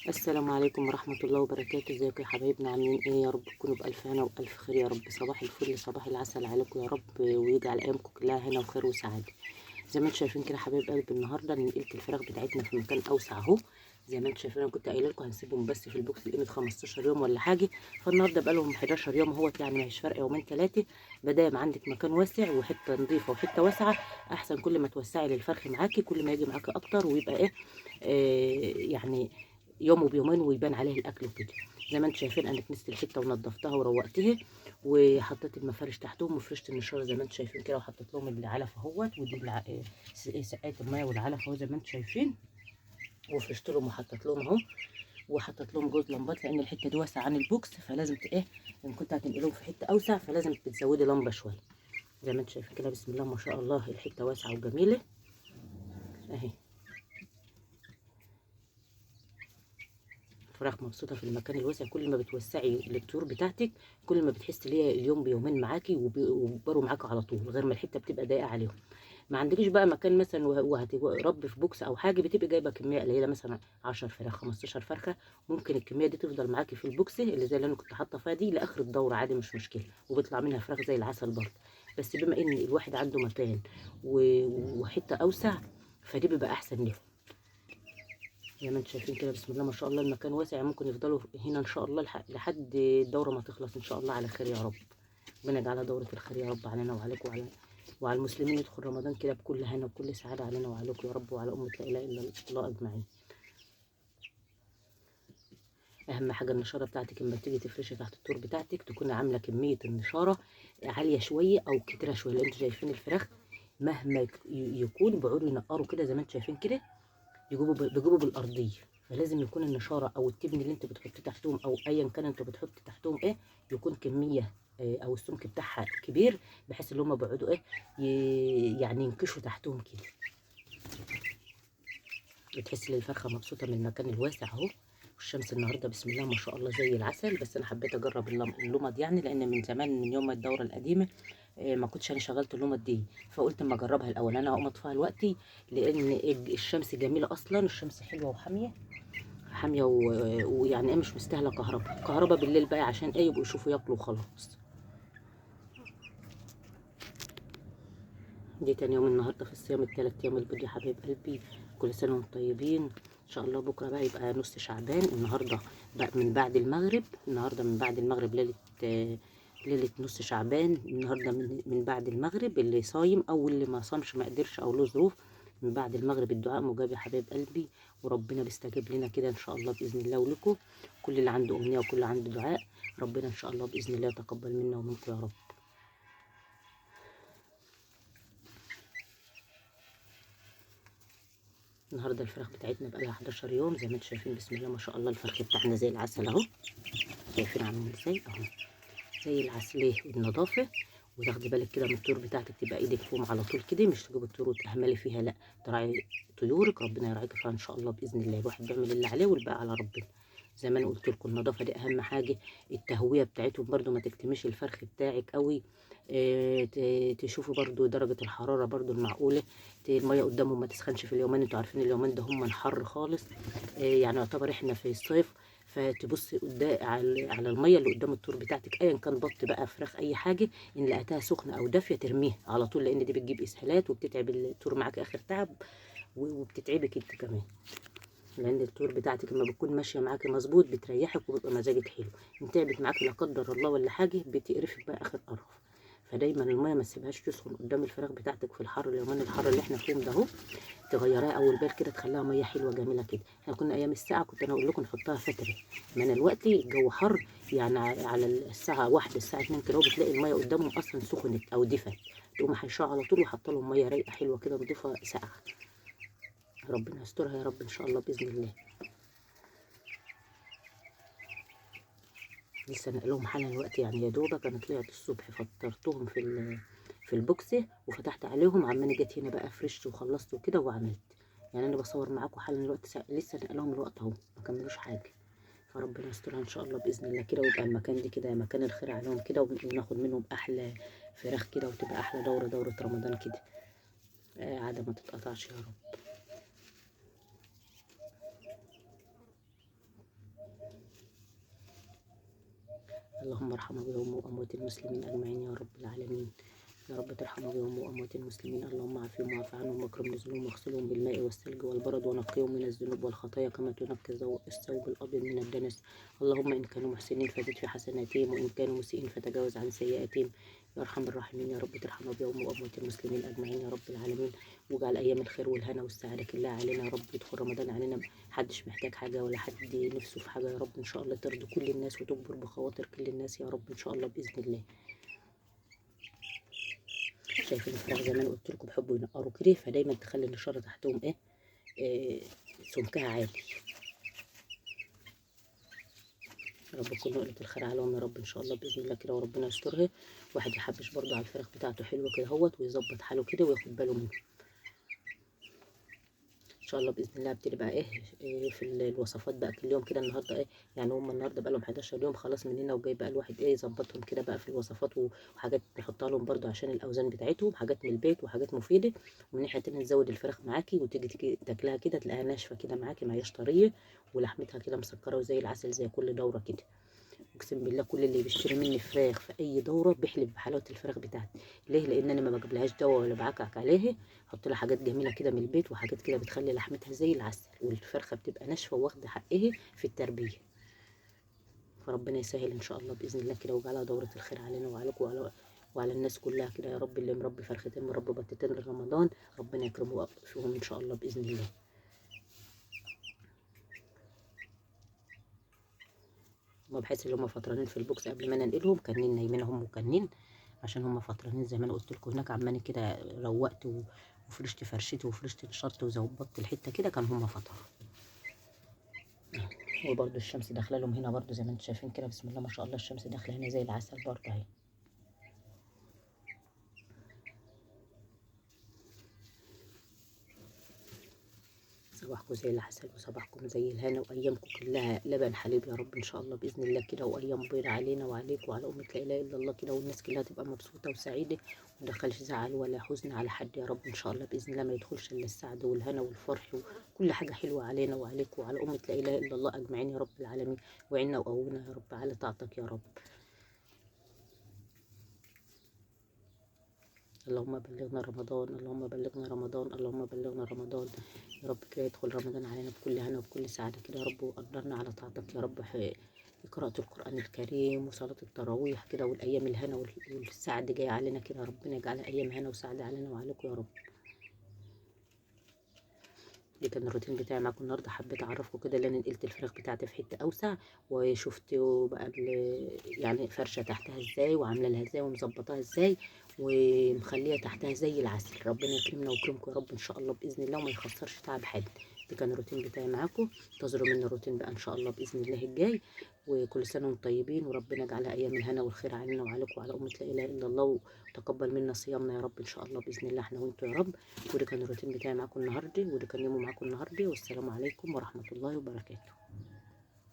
السلام عليكم ورحمة الله وبركاته. ازيكم يا حبايبنا؟ عاملين ايه؟ يا رب تكونوا بألف هنا وألف خير يا رب. صباح الفل، صباح العسل عليكم يا رب، ويجعل أيامكم كلها هنا وخير وسعادة. زي ما انتم شايفين كده حبايب قلبي، النهارده نقلت الفراخ بتاعتنا في مكان أوسع اهو. زي ما انتم شايفين انا كنت قايله لكم هنسيبهم بس في البوكس لقيمة 15 يوم ولا حاجة، فالنهارده بقالهم 11 يوم اهوت، يعني مش فرق يومين ثلاثة. بدام عندك مكان واسع وحتة نظيفة وحتة واسعة أحسن، كل ما توسعي للفرخ معاكي كل ما يجي معاكي أكتر ويبقى ايه، يعني يوم وبيومين ويبان عليه الاكل وكده. زي ما انتم شايفين انا كنست الحته ونضفتها وروقتها، وحطيت المفارش تحتهم وفرشت النشاره زي ما انتم شايفين كده، وحطيت لهم العلف اهوت، ودي سقايه الميه والعلف اهو زي ما انتم شايفين، وفرشت لهم وحطيت لهم اهو، وحطيت لهم جوز لمبات لان الحته دي واسعه عن البوكس، فلازم ايه، ان كنت هتنقلهم في حته اوسع فلازم تزودي لمبه شويه. زي ما انتم شايفين كده بسم الله ما شاء الله الحته واسعه وجميله اهي. فراخ مبسوطه في المكان الواسع، كل ما بتوسعي للطيور بتاعتك كل ما بتحس ان هي اليوم بيومين معاكي وبيكبروا معاكي على طول، غير ما الحته بتبقى ضيقه عليهم. ما عندكيش بقى مكان مثلا وهتربي في بوكس او حاجه، بتبقى جايبه كميه قليله مثلا 10 فراخ 15 فرخه، ممكن الكميه دي تفضل معاكي في البوكس اللي زي اللي انا كنت حاطه فيها دي لاخر الدوره عادي، مش مشكله، وبيطلع منها فراخ زي العسل برضه. بس بما ان الواحد عنده مكان وحته اوسع، فدي بيبقى احسن ليه. زي ما انتم شايفين كده بسم الله ما شاء الله المكان واسع، يعني ممكن يفضلوا هنا ان شاء الله لحد الدوره ما تخلص ان شاء الله على خير يا رب. ربنا يجعلها دوره الخير يا رب علينا وعليكم وعلى المسلمين، يدخل رمضان كده بكل هنا وكل سعاده علينا وعليكم يا رب، وعلى امه لا اله الا الله اجمعين. اهم حاجه النشاره بتاعتك لما تيجي تفرشي تحت الطور بتاعتك تكون عامله كميه النشاره عاليه شويه او كتيره شويه، لان انتوا شايفين الفراخ مهما يكون بيقعدوا ينقروا كده زي ما انتم شايفين كده، بيجيبوا بالارضيه، فلازم يكون النشاره او التبن اللي انت بتحطيه تحتهم او ايا كان انت بتحط تحتهم ايه، يكون كميه او السمك بتاعها كبير، بحيث ان هم بيقعدوا ايه، يعني ينكشوا تحتهم كده. بتحس ان الفرخه مبسوطه من المكان الواسع اهو. والشمس النهارده بسم الله ما شاء الله زي العسل، بس انا حبيت اجرب اللمض يعني، لان من زمان من يوم ما الدوره القديمه ما كنتش انا شغلت اللمض دي، فقلت اما اجربها الاول. انا هقوم اطفيها دلوقتي لان الشمس جميله اصلا، الشمس حلوه وحاميه حاميه ويعني ايه مش مستاهله كهرباء. كهرباء بالليل بقى عشان ايه، يبقوا يشوفوا ياكلوا وخلاص. دي تاني يوم النهارده في الصيام التلات ايام البيض يا حبايب قلبي، كل سنه وانتم طيبين. ان شاء الله بكره بقى يبقى نص شعبان، النهارده بقى من بعد المغرب، النهارده من بعد المغرب ليله نص شعبان، النهارده من بعد المغرب، اللي صايم او اللي ما صامش ما قدرش او له ظروف من بعد المغرب الدعاء مجاب يا حبايب قلبي، وربنا بيستجيب لنا كده ان شاء الله باذن الله. ولكم كل اللي عنده امنيه وكل اللي عنده دعاء ربنا ان شاء الله باذن الله يتقبل منا ومنكم يا رب. النهارده الفراخ بتاعتنا بقى لها 11 يوم زي ما انتم شايفين بسم الله ما شاء الله، الفرخ بتاعنا زي العسل اهو، شايفين عاملين ازاي اهو زي العسل. ليه؟ النظافه، وتاخدي بالك كده من الطيور بتاعتك، تبقى ايدك فيهم على طول كده، مش تجيب الطيور وتهملي فيها، لا تراعي طيورك ربنا يراعيك فيها ان شاء الله باذن الله. الواحد بيعمل اللي عليه والباقي على ربنا. زي ما انا قلت لكم النظافه دي اهم حاجه، التهويه بتاعتهم برده ما تكتمش الفرخ بتاعك قوي. تشوفوا برده درجه الحراره برده المعقوله، الميه قدامهم ما تسخنش في اليومين، انتوا عارفين اليومين ده هم حر خالص، يعني يعتبر احنا في الصيف، فتبصي قدام على الميه اللي قدام الطور بتاعتك ايا كان بط بقى فراخ اي حاجه، ان لقيتها سخنه او دافيه ترميها على طول، لان دي بتجيب اسهالات وبتتعب الطور معاك اخر تعب، وبتتعبك انت كمان، لان الطيور بتاعتك لما بتكون ماشيه معاكي مظبوط بتريحك وبيبقى مزاجك حلو، ان تعبت معاكي لا قدر الله ولا حاجه بتقرفك بقى اخر قرف. فدايما الميه ما تسيبهاش تسخن قدام الفراخ بتاعتك في الحر، اليومين الحر اللي احنا فيهم ده اهو، تغيريها اول بال كده تخليها ميه حلوه جميله كده. احنا كنا ايام الساعه كنت انا اقول لكم نحطها فتره، ما انا دلوقتي الجو حر، يعني على الساعه 1 الساعه 2 كده بتلاقي الميه قدامهم اصلا سخنت او دفت، تقوم حيشوها على طول وحاطه لهم ميه رايقه حلوه كده نضيفه ساقعه. ربنا يسترها يا رب ان شاء الله باذن الله. لسه نقلهم حالا الوقت، يعني يا دوبك انا طلعت الصبح فطرتهم في البوكسه وفتحت عليهم، عمالة جت هنا بقى فرشت وخلصت وكده وعملت، يعني انا بصور معاكم حالا الوقت لسه نقلهم الوقت اهو ما كملوش حاجه. فربنا يسترها ان شاء الله باذن الله كده، ويبقى المكان دي كده مكان الخير عليهم كده، وناخد منهم احلى فراخ كده، وتبقى احلى دوره رمضان كده، عاده ما تتقطعش يا رب. اللهم ارحم بهم وأموات المسلمين أجمعين يا رب العالمين. يا رب ترحم بهم وأموات المسلمين. اللهم عافهم واعف عنهم واكرم نزلهم واغسلهم بالماء والثلج والبرد ونقيهم من الذنوب والخطايا كما تنقي الثوب الأبيض من الدنس. اللهم إن كانوا محسنين فزد في حسناتهم وإن كانوا مسيئين فتجاوز عن سيئاتهم يا أرحم الراحمين. يا رب ترحم بهم وأموات المسلمين أجمعين يا رب العالمين. واجعل أيام الخير والهنا والسعادة كلها علينا يا رب. يدخل رمضان علينا محدش محتاج حاجة ولا حد نفسه في حاجة يا رب. إن شاء الله ترضي كل الناس وتجبر بخواطر كل الناس يا رب إن شاء الله بإذن الله. شايفين الفراخ زي ما انا قلت لكم بيحبوا ينقروا كده، فدايما تخلي النشاره تحتهم ايه, سمكها عالي. يا رب تكون نقلة الخير عليهم يا رب ان شاء الله باذن الله كده وربنا يسترها. واحد يحبش برضه على الفراخ بتاعته حلوه كده اهوت ويظبط حاله كده وياخد باله منه ان شاء الله باذن الله. ابتدي بقى في الوصفات بقى كل يوم كده. النهارده يعني هم النهارده بقى لهم 11 يوم خلاص من هنا وجاي بقى الواحد يظبطهم كده بقى في الوصفات وحاجات نحطها لهم برده عشان الاوزان بتاعتهم، حاجات من البيت وحاجات مفيده. ومن ناحيه تانيه نزود الفراخ معاكي وتيجي تاكلها كده تلاقيها ناشفه كده معاكي ما هياش طريه ولحمتها كده مسكره وزي العسل زي كل دوره كده. اقسم بالله كل اللي بيشتري مني فراخ في اي دوره بيحلف بحلاوه الفراخ بتاعتي. ليه؟ لان انا ما بجيبلهاش دواء ولا بعكعك عليها. احط لها حاجات جميله كده من البيت وحاجات كده بتخلي لحمتها زي العسل والفرخه بتبقى ناشفه واخده حقها في التربيه. فربنا يسهل ان شاء الله باذن الله كده ويجعلها دوره الخير علينا وعليكم وعلى الناس كلها كده يا رب. اللي مربي فرختين مربي بطتين لرمضان ربنا يكرمه فيهم ان شاء الله باذن الله. هما بحس ان هما فطرانين في البوكس قبل ما انا انقلهم كانين نايمينهم وكانين عشان هما فطرانين زي ما انا قلت لكم هناك. عماني كده روقت وفرشت فرشتي وفرشت الشط وظبطت الحته كده كان هما فطروا. وبرده الشمس داخله لهم هنا برده زي ما انتم شايفين كده بسم الله ما شاء الله. الشمس داخله هنا زي العسل برده اهي. صباحكم زي العسل وصباحكم زي الهنا وايامكم كلها لبن حليب يا رب ان شاء الله باذن الله كده. وايام بيض علينا وعليكم وعلى امه لا اله الا الله كده. والناس كلها تبقى مبسوطه وسعيده ومندخلش زعل ولا حزن على حد يا رب ان شاء الله باذن الله. ما يدخلش الا السعد والهنا والفرح وكل حاجه حلوه علينا وعليكم وعلى امه لا اله الا الله اجمعين يا رب العالمين. وعنا وقونا يا رب على طاعتك يا رب. اللهم بلغنا رمضان، اللهم بلغنا رمضان، اللهم بلغنا رمضان يا رب كده. يدخل رمضان علينا بكل هنا وبكل سعادة كده يا رب. وقدرنا على طاعتك يا رب في قراءة القرآن الكريم وصلاة التراويح كده. والأيام الهنا والسعد جاية علينا كده. ربنا يجعلها أيام هنا وسعادة علينا وعليكم يا رب. دي كان الروتين بتاعي معاكم النهارده. حبيت اعرفكم كده اللي انا نقلت الفراخ بتاعتي في حته اوسع وشفت بقى يعني فرشه تحتها ازاي وعامله لها ازاي ومظبطاها ازاي ومخليها تحتها زي العسل. ربنا يكرمنا ويكرمكم يا رب ان شاء الله باذن الله وما يخسرش تعب حد. ده كان الروتين بتاعي معاكم. انتظروا مني الروتين بقى ان شاء الله باذن الله الجاي. وكل سنه وانتم طيبين وربنا يجعلها ايام الهنا والخير علينا وعليكم وعلى امه لا اله الا الله. وتقبل منا صيامنا يا رب ان شاء الله باذن الله احنا وانتم يا رب. وده كان الروتين بتاعي معاكم النهارده وده كان يومي معاكم النهارده. والسلام عليكم ورحمه الله وبركاته.